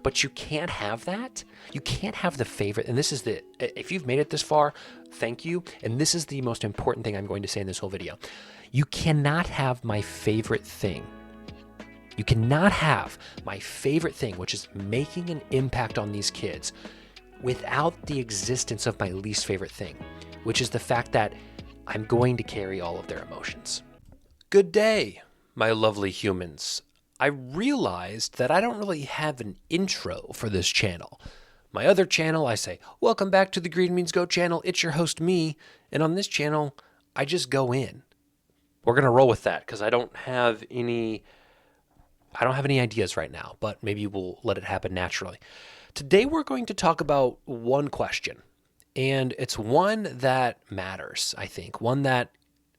But you can't have that. You can't have the favorite. And if you've made it this far, thank you. And this is the most important thing I'm going to say in this whole video. You cannot have my favorite thing. You cannot have my favorite thing, which is making an impact on these kids, without the existence of my least favorite thing, which is the fact that I'm going to carry all of their emotions. Good day, my lovely humans. I realized that I don't really have an intro for this channel. My other channel, I say, welcome back to the Green Means Go channel. It's your host, me. And on this channel, I just go in. We're going to roll with that because I don't have any ideas right now, but maybe we'll let it happen naturally. Today, we're going to talk about one question, and it's one that matters, I think, one that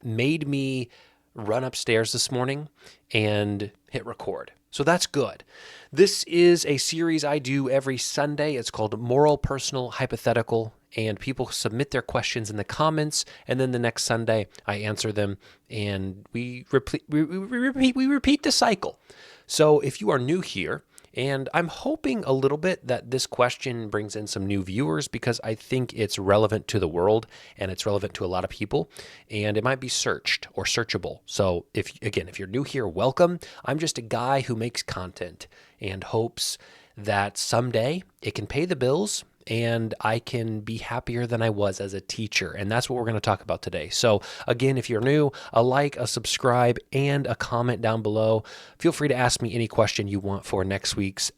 made me run upstairs this morning and hit record. So that's good. This is a series I do every Sunday. It's called Moral, Personal, Hypothetical, and people submit their questions in the comments, and then the next Sunday I answer them, and we repeat the cycle. So if you are new here, and I'm hoping a little bit that this question brings in some new viewers because I think it's relevant to the world and it's relevant to a lot of people, and it might be searched or searchable. So if you're new here, welcome. I'm just a guy who makes content and hopes that someday it can pay the bills and I can be happier than I was as a teacher. And that's what we're going to talk about today. So again, if you're new, a like, a subscribe, and a comment down below. Feel free to ask me any question you want for next week's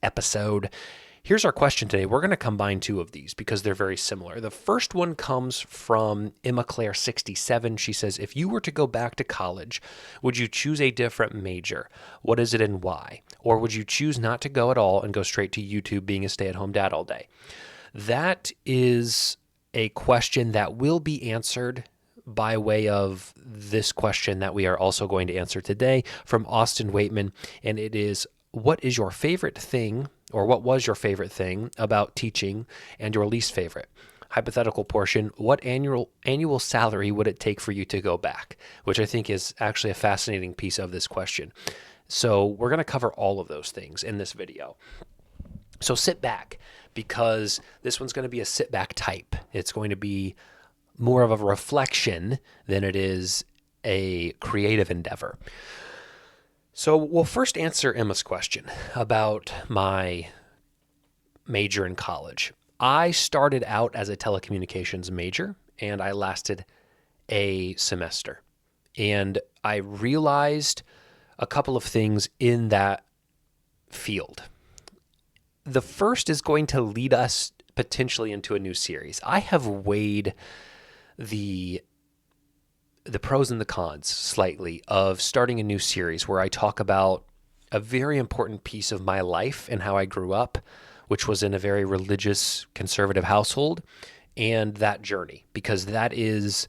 episode. Here's our question today. We're going to combine two of these because they're very similar. The first one comes from Emma Claire 67. She says, if you were to go back to college, would you choose a different major? What is it and why? Or would you choose not to go at all and go straight to YouTube being a stay-at-home dad all day? That is a question that will be answered by way of this question that we are also going to answer today from Austin Waitman. And it is, what is your favorite thing, or what was your favorite thing about teaching and your least favorite? Hypothetical portion, what annual salary would it take for you to go back? Which I think is actually a fascinating piece of this question. So we're going to cover all of those things in this video. So sit back, because this one's going to be a sit back type. It's going to be more of a reflection than it is a creative endeavor. So we'll first answer Emma's question about my major in college. I started out as a telecommunications major, and I lasted a semester. And I realized a couple of things in that field. The first is going to lead us potentially into a new series. I have weighed the pros and the cons slightly of starting a new series where I talk about a very important piece of my life and how I grew up, which was in a very religious, conservative household, and that journey, because that is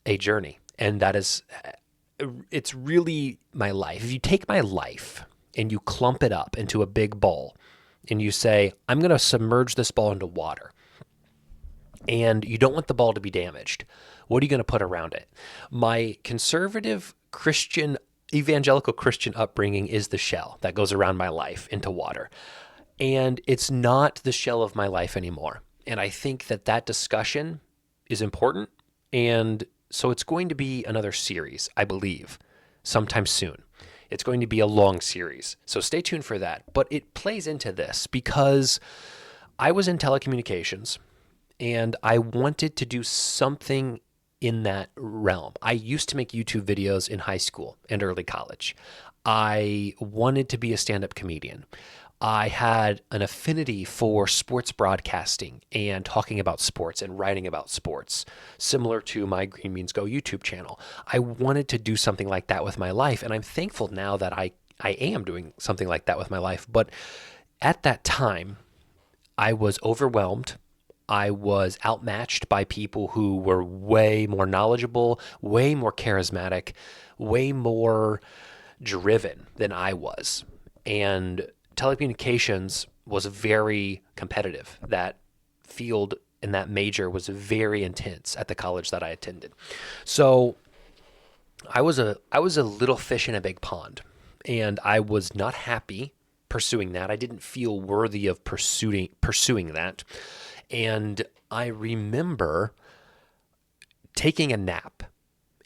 a journey, and it's really my life. If you take my life and you clump it up into a big ball and you say, I'm going to submerge this ball into water, and you don't want the ball to be damaged, what are you going to put around it? My conservative Christian, evangelical Christian upbringing is the shell that goes around my life into water. And it's not the shell of my life anymore. And I think that discussion is important. And so it's going to be another series, I believe, sometime soon. It's going to be a long series. So stay tuned for that. But it plays into this because I was in telecommunications and I wanted to do something in that realm. I used to make YouTube videos in high school and early college. I wanted to be a stand-up comedian. I had an affinity for sports broadcasting and talking about sports and writing about sports, similar to my Green Means Go YouTube channel. I wanted to do something like that with my life, and I'm thankful now that I am doing something like that with my life. But at that time, I was overwhelmed. I was outmatched by people who were way more knowledgeable, way more charismatic, way more driven than I was. And telecommunications was very competitive. That field and that major was very intense at the college that I attended. So I was a little fish in a big pond, and I was not happy pursuing that. I didn't feel worthy of pursuing that. And I remember taking a nap.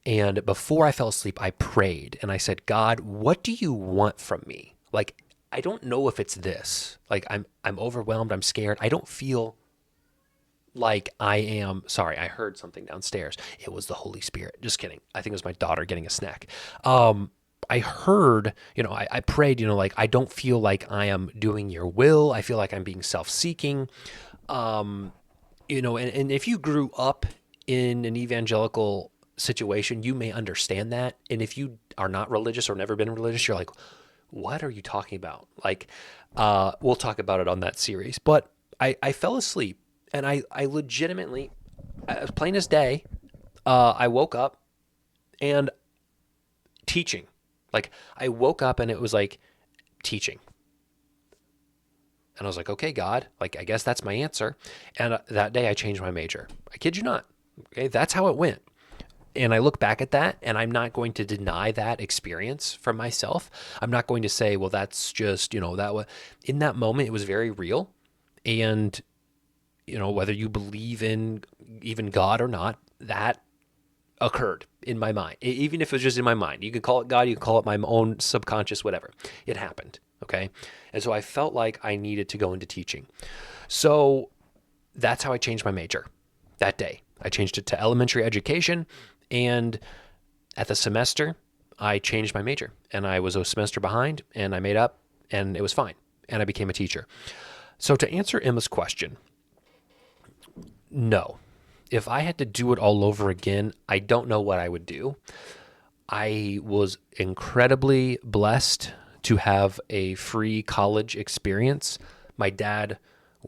And before I fell asleep, I prayed and I said, God, what do you want from me? Like, I don't know if it's this. Like, I'm overwhelmed. I'm scared. I don't feel like I am. Sorry, I heard something downstairs. It was the Holy Spirit. Just kidding. I think it was my daughter getting a snack. I heard, I prayed, like, I don't feel like I am doing your will. I feel like I'm being self-seeking. And if you grew up in an evangelical situation, you may understand that. And if you are not religious or never been religious, you're like, what are you talking about? Like, we'll talk about it on that series. But I fell asleep, and I legitimately, as plain as day, I woke up and teaching. Like, I woke up and it was like teaching. And I was like, okay, God, like, I guess that's my answer. And that day I changed my major. I kid you not. Okay, that's how it went. And I look back at that, and I'm not going to deny that experience from myself. I'm not going to say, well, that's just, that was, in that moment, it was very real. And, whether you believe in even God or not, that occurred in my mind. Even if it was just in my mind, you could call it God, you could call it my own subconscious, whatever. It happened. Okay. And so I felt like I needed to go into teaching. So that's how I changed my major that day. I changed it to elementary education. And at the semester, I changed my major, and I was a semester behind, and I made up, and it was fine. And I became a teacher. So to answer Emma's question, no. If I had to do it all over again, I don't know what I would do. I was incredibly blessed to have a free college experience. My dad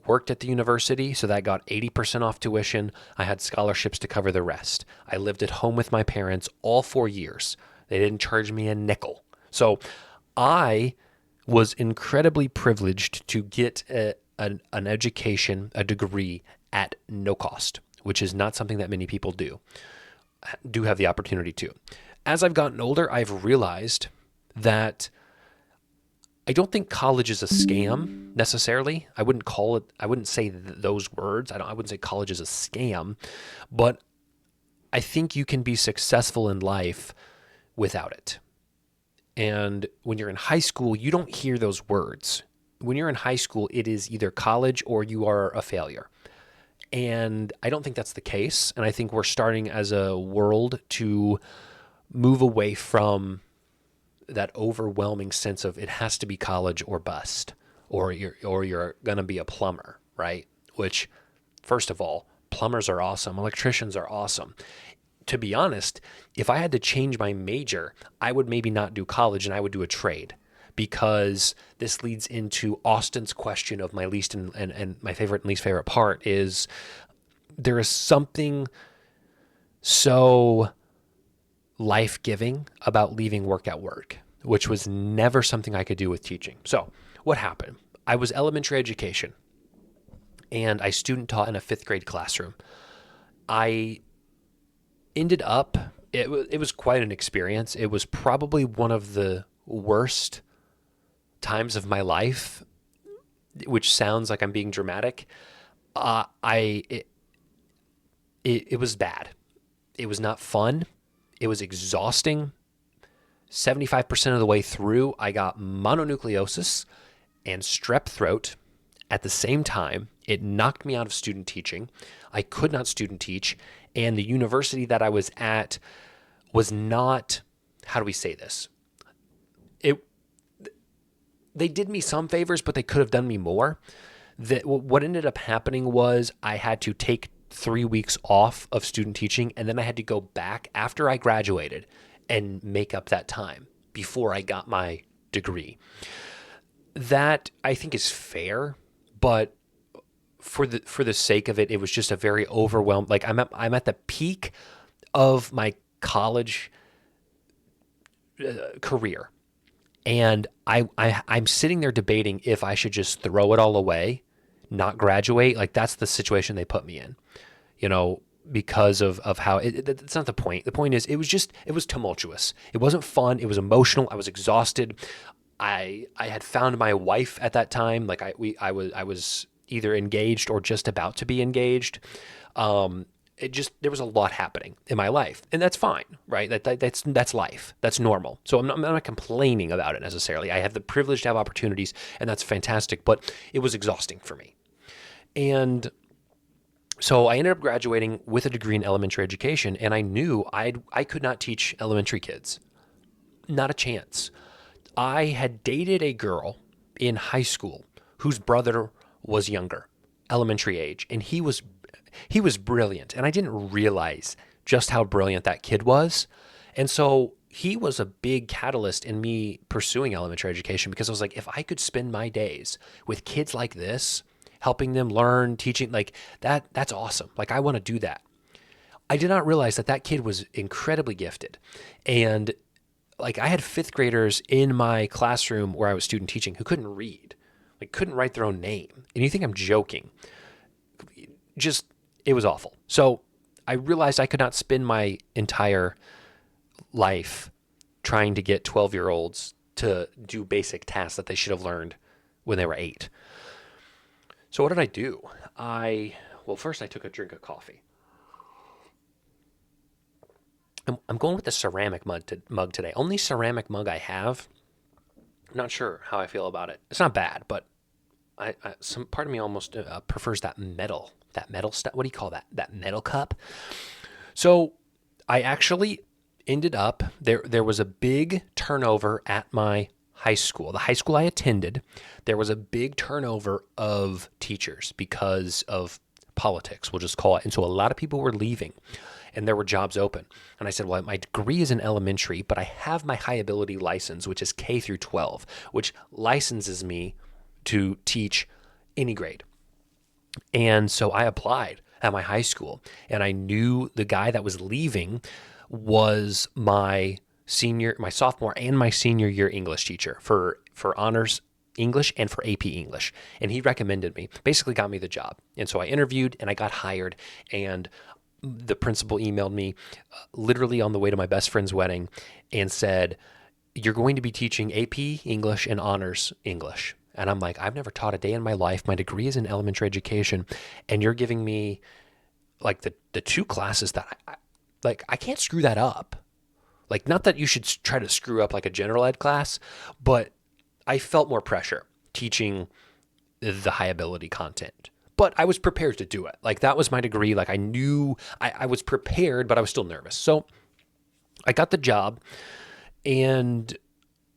worked at the university, so that got 80% off tuition. I had scholarships to cover the rest. I lived at home with my parents all 4 years. They didn't charge me a nickel. So I was incredibly privileged to get an education, a degree at no cost, which is not something that many people do have the opportunity to. As I've gotten older, I've realized that I don't think college is a scam necessarily. I wouldn't say those words. I wouldn't say college is a scam, but I think you can be successful in life without it. And when you're in high school, you don't hear those words. When you're in high school, it is either college or you are a failure. And I don't think that's the case. And I think we're starting as a world to move away from that overwhelming sense of it has to be college or bust, or you're going to be a plumber, right? Which, first of all, plumbers are awesome. Electricians are awesome. To be honest, if I had to change my major, I would maybe not do college and I would do a trade, because this leads into Austin's question of my least and my favorite and least favorite part is there is something so life-giving about leaving work at work, which was never something I could do with teaching. So what happened? I was elementary education, and I student taught in a 5th grade classroom. I ended up, it was quite an experience. It was probably one of the worst times of my life, which sounds like I'm being dramatic. It was bad. It was not fun. It was exhausting. 75% of the way through, I got mononucleosis and strep throat at the same time. It knocked me out of student teaching. I could not student teach. And the university that I was at was not, how do we say this? They did me some favors, but they could have done me more. What ended up happening was I had to take 3 weeks off of student teaching, and then I had to go back after I graduated and make up that time before I got my degree. That I think is fair, but for the sake of it, it was just a very overwhelmed. Like I'm at the peak of my college career, and I'm sitting there debating if I should just throw it all away, not graduate. Like that's the situation they put me in, because of how it's not the point. The point is it was tumultuous. It wasn't fun. It was emotional. I was exhausted. I had found my wife at that time. Like I was either engaged or just about to be engaged. It just there was a lot happening in my life, and that's fine, right? That's life. That's normal. So I'm not complaining about it necessarily. I have the privilege to have opportunities, and that's fantastic. But it was exhausting for me, and so I ended up graduating with a degree in elementary education, and I knew I could not teach elementary kids. Not a chance. I had dated a girl in high school whose brother was younger, elementary age, and he was brilliant, and I didn't realize just how brilliant that kid was. And so he was a big catalyst in me pursuing elementary education because I was like, if I could spend my days with kids like this, helping them learn, teaching like that's awesome. Like I want to do that. I did not realize that that kid was incredibly gifted. And like I had fifth graders in my classroom where I was student teaching who couldn't read, like couldn't write their own name. And you think I'm joking. Just, it was awful. So I realized I could not spend my entire life trying to get 12-year-olds to do basic tasks that they should have learned when they were 8. So what did I do? Well, first I took a drink of coffee. I'm going with the ceramic mug today. Only ceramic mug I have. I'm not sure how I feel about it. It's not bad, but some part of me almost prefers that metal stuff. What do you call that? That metal cup. So I actually ended up there was a big turnover at my high school. The high school I attended, there was a big turnover of teachers because of politics, we'll just call it. And so a lot of people were leaving and there were jobs open. And I said, well, my degree is in elementary, but I have my high ability license, which is K through 12, which licenses me to teach any grade. And so I applied at my high school, and I knew the guy that was leaving was my sophomore and my senior year English teacher for honors English and for AP English. And he recommended me, basically got me the job. And so I interviewed and I got hired, and the principal emailed me literally on the way to my best friend's wedding and said, you're going to be teaching AP English and honors English. And I'm like, I've never taught a day in my life. My degree is in elementary education, and you're giving me like the two classes that I can't screw that up. Like, not that you should try to screw up like a general ed class, but I felt more pressure teaching the high ability content. But I was prepared to do it. Like, that was my degree. Like, I knew I was prepared, but I was still nervous. So I got the job, and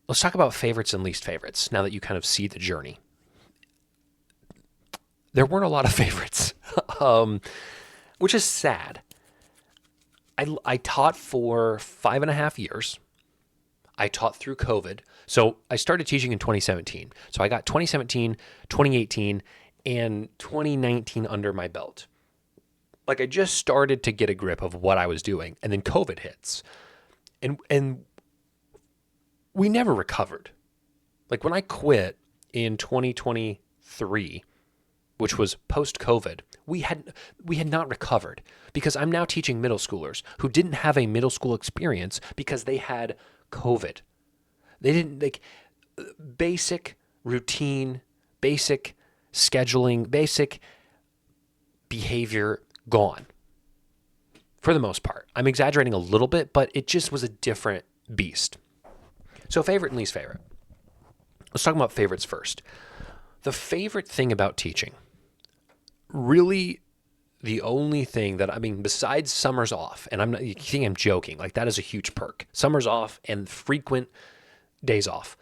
let's talk about favorites and least favorites now that you kind of see the journey. There weren't a lot of favorites, which is sad. I taught for 5.5 years. I taught through COVID. So I started teaching in 2017. So I got 2017, 2018, and 2019 under my belt. Like, I just started to get a grip of what I was doing, and then COVID hits. And we never recovered. Like, when I quit in 2023, which was post-COVID, we had not recovered, because I'm now teaching middle schoolers who didn't have a middle school experience because they had COVID. They didn't, like, basic routine, basic scheduling, basic behavior gone for the most part. I'm exaggerating a little bit, but it just was a different beast. So favorite and least favorite. Let's talk about favorites first. The favorite thing about teaching, really the only thing that, I mean, besides summers off, and you think I'm joking, like that is a huge perk. Summers off and frequent days off.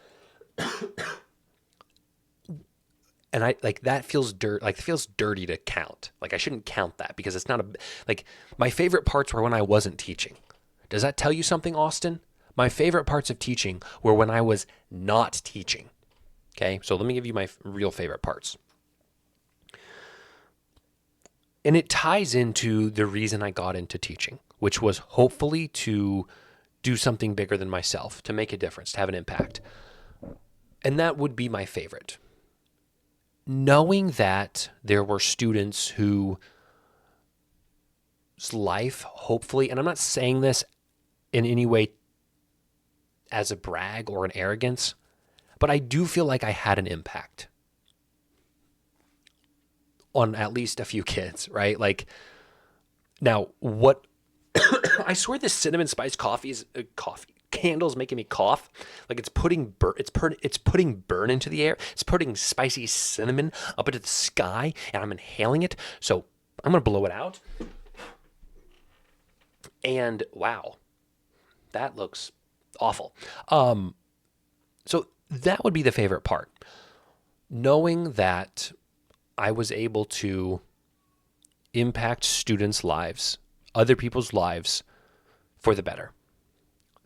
And I like that feels it feels dirty to count. Like, I shouldn't count that because it's not like, my favorite parts were when I wasn't teaching. Does that tell you something, Austin? My favorite parts of teaching were when I was not teaching. Okay, so let me give you my real favorite parts. And it ties into the reason I got into teaching, which was hopefully to do something bigger than myself, to make a difference, to have an impact. And that would be my favorite. Knowing that there were students whose life, hopefully, and I'm not saying this in any way as a brag or an arrogance, but I do feel like I had an impact on at least a few kids, right? Like, now what I swear this cinnamon spice coffee candle's making me cough. Like it's putting burn into the air. It's putting spicy cinnamon up into the sky, and I'm inhaling it. So I'm gonna blow it out. And wow, that looks awful. So that would be the favorite part. Knowing that I was able to impact students' lives, other people's lives for the better.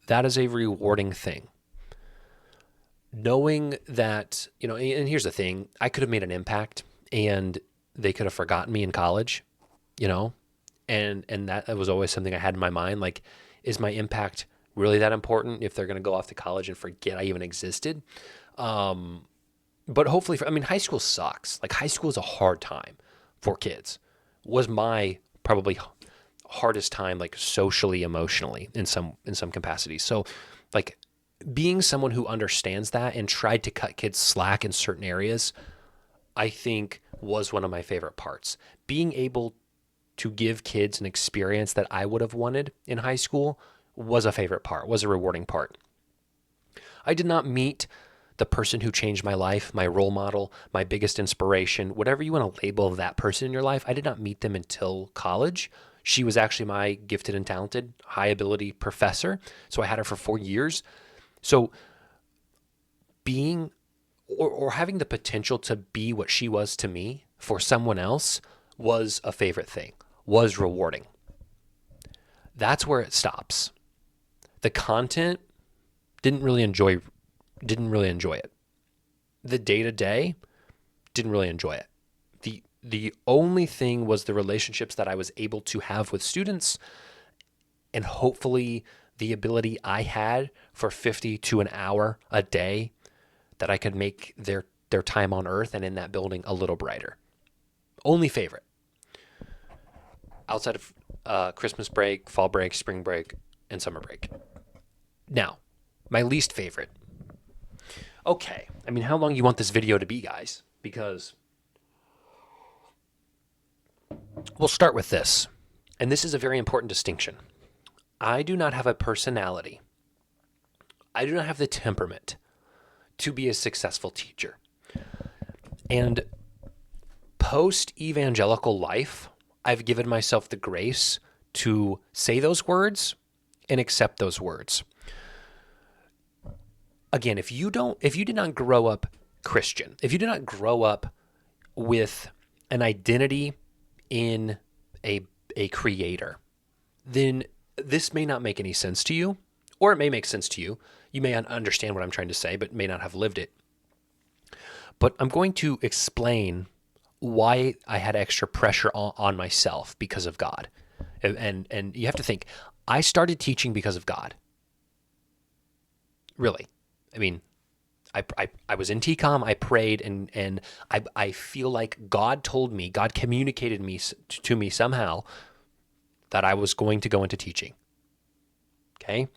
That is a rewarding thing. Knowing that, and here's the thing, I could have made an impact and they could have forgotten me in college, and that was always something I had in my mind. Like, is my impact really that important if they're going to go off to college and forget I even existed? But hopefully, high school sucks. Like, high school is a hard time for kids. Was my probably hardest time, like socially, emotionally, in some capacity. So, like, being someone who understands that and tried to cut kids slack in certain areas, I think was one of my favorite parts. Being able to give kids an experience that I would have wanted in high school was a favorite part, was a rewarding part. I did not meet the person who changed my life, my role model, my biggest inspiration, whatever you want to label that person in your life. I did not meet them until college. She was actually my gifted and talented, high ability professor. So I had her for 4 years. So being or having the potential to be what she was to me for someone else was a favorite thing, was rewarding. That's where it stops. The content, didn't really enjoy it. The day-to-day, didn't really enjoy it. The only thing was the relationships that I was able to have with students, and hopefully the ability I had for 50 to an hour a day that I could make their time on earth and in that building a little brighter. Only favorite. Outside of Christmas break, fall break, spring break, and summer break. Now, my least favorite. Okay, how long you want this video to be, guys? Because we'll start with this. And this is a very important distinction. I do not have a personality. I do not have the temperament to be a successful teacher. And post-evangelical life, I've given myself the grace to say those words and accept those words. Again, if you did not grow up Christian, if you did not grow up with an identity in a creator, then this may not make any sense to you, or it may make sense to you. You may understand what I'm trying to say, but may not have lived it. But I'm going to explain why I had extra pressure on myself because of God. And you have to think, I started teaching because of God. Really. I was in TCOM, I prayed, and I feel like God communicated to me somehow that I was going to go into teaching. Okay?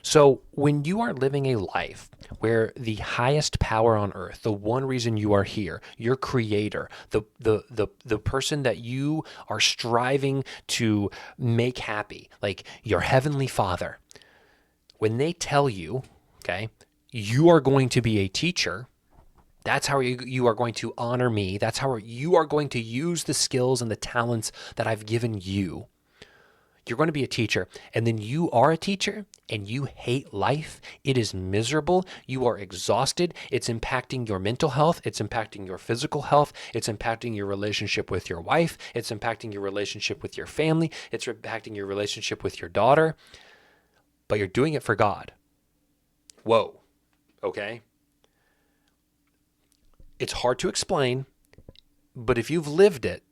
So when you are living a life where the highest power on earth, the one reason you are here, your creator, the person that you are striving to make happy, like your heavenly Father, when they tell you, okay, you are going to be a teacher, that's how you are going to honor me. That's how you are going to use the skills and the talents that I've given you. You're going to be a teacher, and then you are a teacher and you hate life. It is miserable. You are exhausted. It's impacting your mental health. It's impacting your physical health. It's impacting your relationship with your wife. It's impacting your relationship with your family. It's impacting your relationship with your daughter. But you're doing it for God. Whoa. Okay? It's hard to explain, but if you've lived it,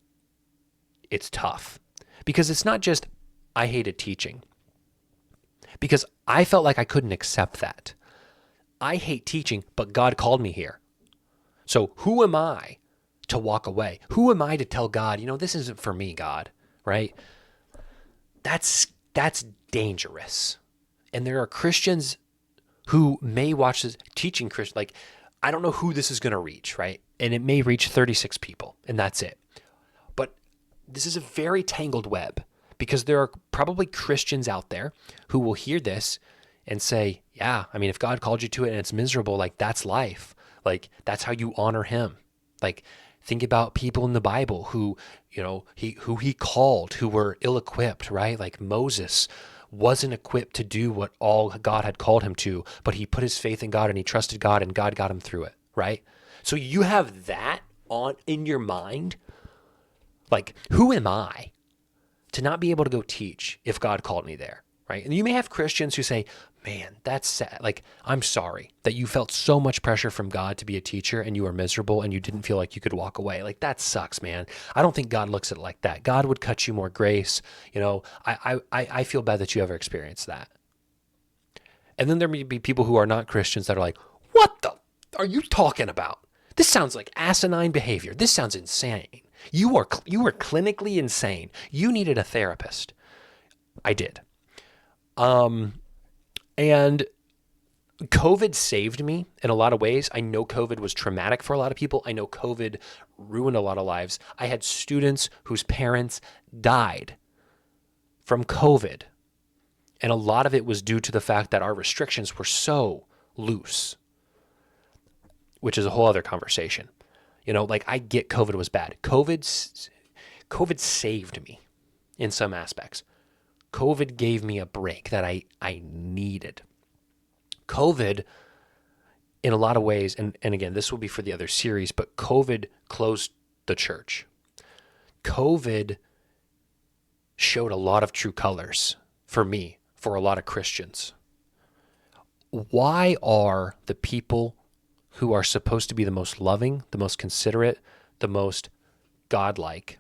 it's tough. Because it's not just, I hated teaching. Because I felt like I couldn't accept that. I hate teaching, but God called me here. So who am I to walk away? Who am I to tell God, this isn't for me, God, right? That's dangerous. And there are Christians who may watch this teaching Christian, like, I don't know who this is going to reach, right? And it may reach 36 people, and that's it. But this is a very tangled web because there are probably Christians out there who will hear this and say, yeah, I mean, if God called you to it and it's miserable, like, that's life. Like, that's how you honor him. Like, think about people in the Bible who, who he called, who were ill-equipped, right? Like Moses wasn't equipped to do what all God had called him to, but he put his faith in God and he trusted God and God got him through it, right? So you have that on in your mind. Like, who am I to not be able to go teach if God called me there, right? And you may have Christians who say, man, that's sad. Like, I'm sorry that you felt so much pressure from God to be a teacher and you were miserable and you didn't feel like you could walk away. Like, that sucks, man. I don't think God looks at it like that. God would cut you more grace. I feel bad that you ever experienced that. And then there may be people who are not Christians that are like, what the are you talking about? This sounds like asinine behavior. This sounds insane. You were clinically insane. You needed a therapist. I did. And COVID saved me in a lot of ways. I know COVID was traumatic for a lot of people. I know COVID ruined a lot of lives. I had students whose parents died from COVID. And a lot of it was due to the fact that our restrictions were so loose, which is a whole other conversation. Like, I get COVID was bad. COVID saved me in some aspects. COVID gave me a break that I needed. COVID, in a lot of ways, and again, this will be for the other series, but COVID closed the church. COVID showed a lot of true colors for me, for a lot of Christians. Why are the people who are supposed to be the most loving, the most considerate, the most godlike,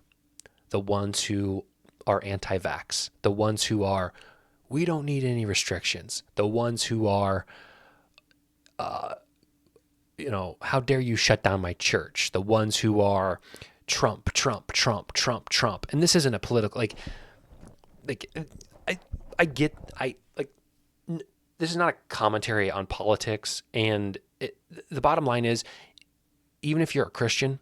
the ones who are anti-vax, the ones who are, we don't need any restrictions, the ones who are, how dare you shut down my church, the ones who are Trump, Trump, Trump, Trump, Trump. And this isn't a political, this is not a commentary on politics. And the bottom line is, even if you're a Christian,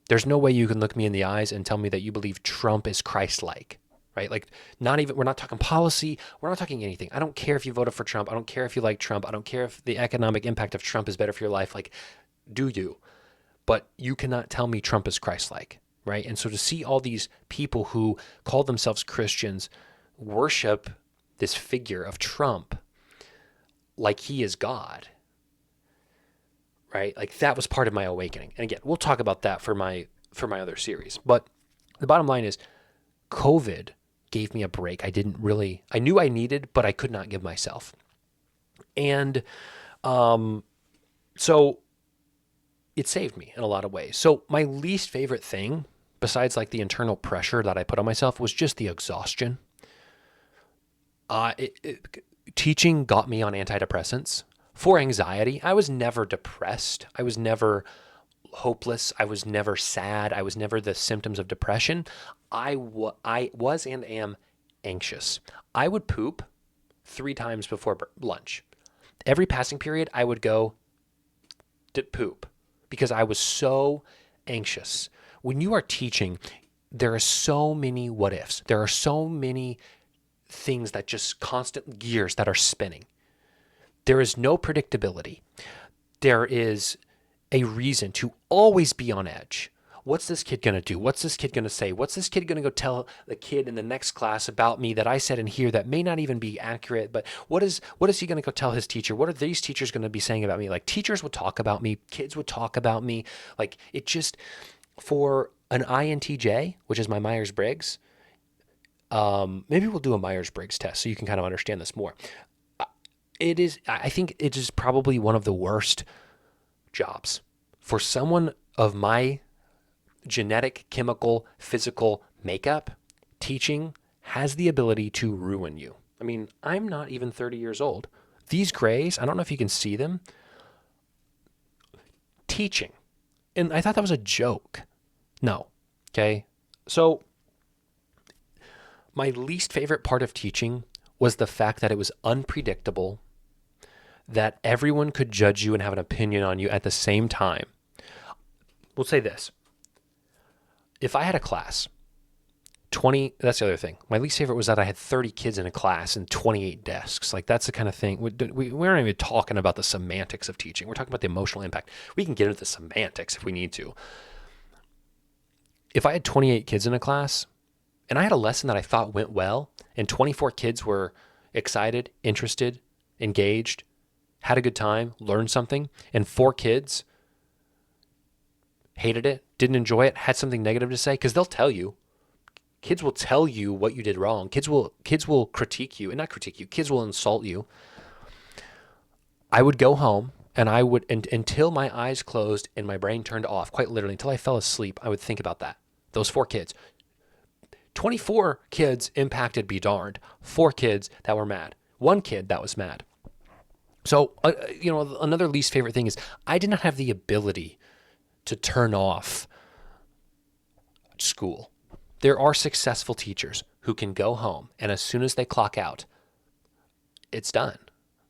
there's no way you can look me in the eyes and tell me that you believe Trump is Christ-like, right? Like, we're not talking policy. We're not talking anything. I don't care if you voted for Trump. I don't care if you like Trump. I don't care if the economic impact of Trump is better for your life. Like, do you? But you cannot tell me Trump is Christ-like, right? And so to see all these people who call themselves Christians worship this figure of Trump like he is God, right? Like, that was part of my awakening. And again, we'll talk about that for my other series. But the bottom line is, COVID gave me a break I knew I needed, but I could not give myself. And so it saved me in a lot of ways. So my least favorite thing, besides like the internal pressure that I put on myself, was just the exhaustion. Teaching got me on antidepressants for anxiety. I was never depressed. I was never hopeless. I was never sad. I was never the symptoms of depression. I was and am anxious. I would poop 3 times before lunch. Every passing period, I would go to poop because I was so anxious. When you are teaching, there are so many what ifs. There are so many things that just constant gears that are spinning. There is no predictability. There is a reason to always be on edge. What's this kid going to do? What's this kid going to say? What's this kid going to go tell the kid in the next class about me that I said in here that may not even be accurate? But what is he going to go tell his teacher? What are these teachers going to be saying about me? Like, teachers would talk about me. Kids would talk about me. Like, it just, for an INTJ, which is my Myers-Briggs, maybe we'll do a Myers-Briggs test so you can kind of understand this more. I think it is probably one of the worst jobs for someone of my genetic, chemical, physical makeup. Teaching has the ability to ruin you. I mean, I'm not even 30 years old. These grays, I don't know if you can see them. Teaching. And I thought that was a joke. No. Okay. So my least favorite part of teaching was the fact that it was unpredictable, that everyone could judge you and have an opinion on you at the same time. We'll say this. If I had a class, 20, that's the other thing. My least favorite was that I had 30 kids in a class and 28 desks. Like, that's the kind of thing. We aren't even talking about the semantics of teaching. We're talking about the emotional impact. We can get into the semantics if we need to. If I had 28 kids in a class and I had a lesson that I thought went well and 24 kids were excited, interested, engaged, had a good time, learned something, and 4 kids hated it, didn't enjoy it, had something negative to say, because they'll tell you. Kids will tell you what you did wrong. Kids will critique you, and not critique you. Kids will insult you. I would go home, and I would, until my eyes closed and my brain turned off, quite literally, until I fell asleep, I would think about that. Those 4 kids. 24 kids impacted be darned. 4 kids that were mad. 1 kid that was mad. So, another least favorite thing is I did not have the ability to turn off school. There are successful teachers who can go home, and as soon as they clock out, it's done.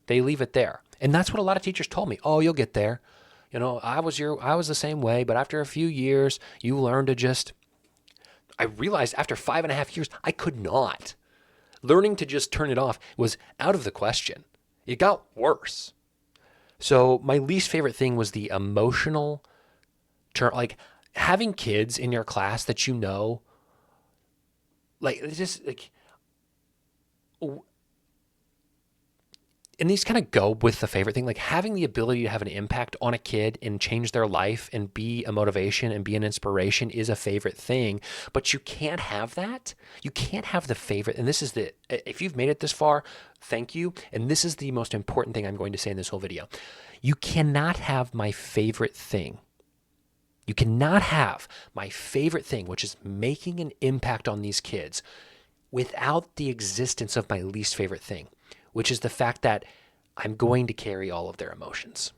They leave it there. And that's what a lot of teachers told me. Oh, you'll get there. I was the same way, but after a few years, you learn to just, I realized after 5.5 years, I could not. Learning to just turn it off was out of the question. It got worse. So my least favorite thing was the emotional turn, like having kids in your class that and these kind of go with the favorite thing, like having the ability to have an impact on a kid and change their life and be a motivation and be an inspiration is a favorite thing, but you can't have that. You can't have the favorite. And if you've made it this far, thank you. And this is the most important thing I'm going to say in this whole video. You cannot have my favorite thing. You cannot have my favorite thing, which is making an impact on these kids, without the existence of my least favorite thing, which is the fact that I'm going to carry all of their emotions.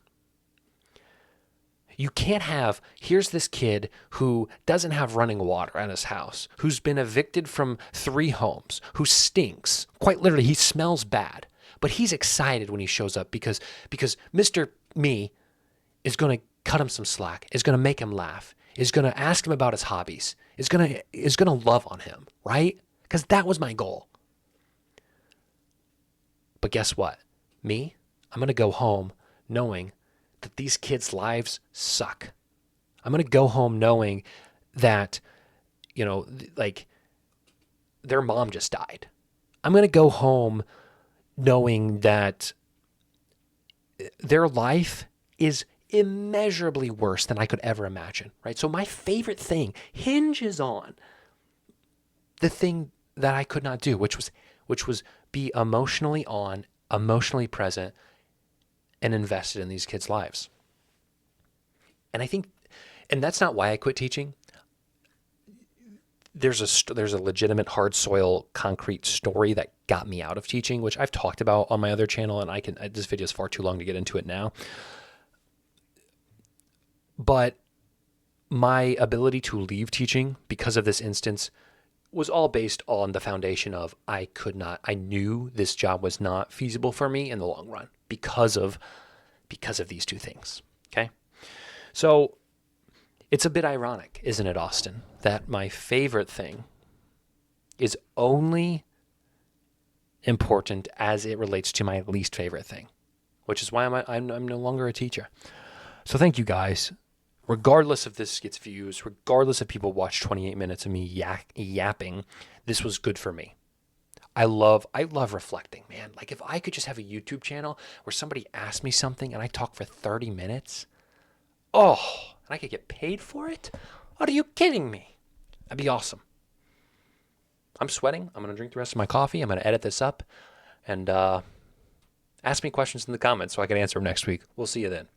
You can't have, here's this kid who doesn't have running water at his house, who's been evicted from 3 homes, who stinks. Quite literally, he smells bad. But he's excited when he shows up because Mr. Me is going to cut him some slack, is going to make him laugh, is going to ask him about his hobbies, is going to love on him, right? Because that was my goal. But guess what? Me, I'm going to go home knowing that these kids' lives suck. I'm going to go home knowing that, their mom just died. I'm going to go home knowing that their life is immeasurably worse than I could ever imagine, right? So my favorite thing hinges on the thing that I could not do, which was be emotionally on, emotionally present, and invested in these kids' lives. And I think, and that's not why I quit teaching. There's a legitimate hard soil concrete story that got me out of teaching, which I've talked about on my other channel, and this video is far too long to get into it now. But my ability to leave teaching because of this instance was all based on the foundation of I knew this job was not feasible for me in the long run because of these 2 things. Okay. So it's a bit ironic, isn't it, Austin, that my favorite thing is only important as it relates to my least favorite thing, which is why I'm no longer a teacher. So thank you guys. Regardless if this gets views, regardless if people watch 28 minutes of me yapping, this was good for me. I love reflecting, man. Like if I could just have a YouTube channel where somebody asked me something and I talk for 30 minutes, and I could get paid for it? Are you kidding me? That'd be awesome. I'm sweating. I'm going to drink the rest of my coffee. I'm going to edit this up and ask me questions in the comments so I can answer them next week. We'll see you then.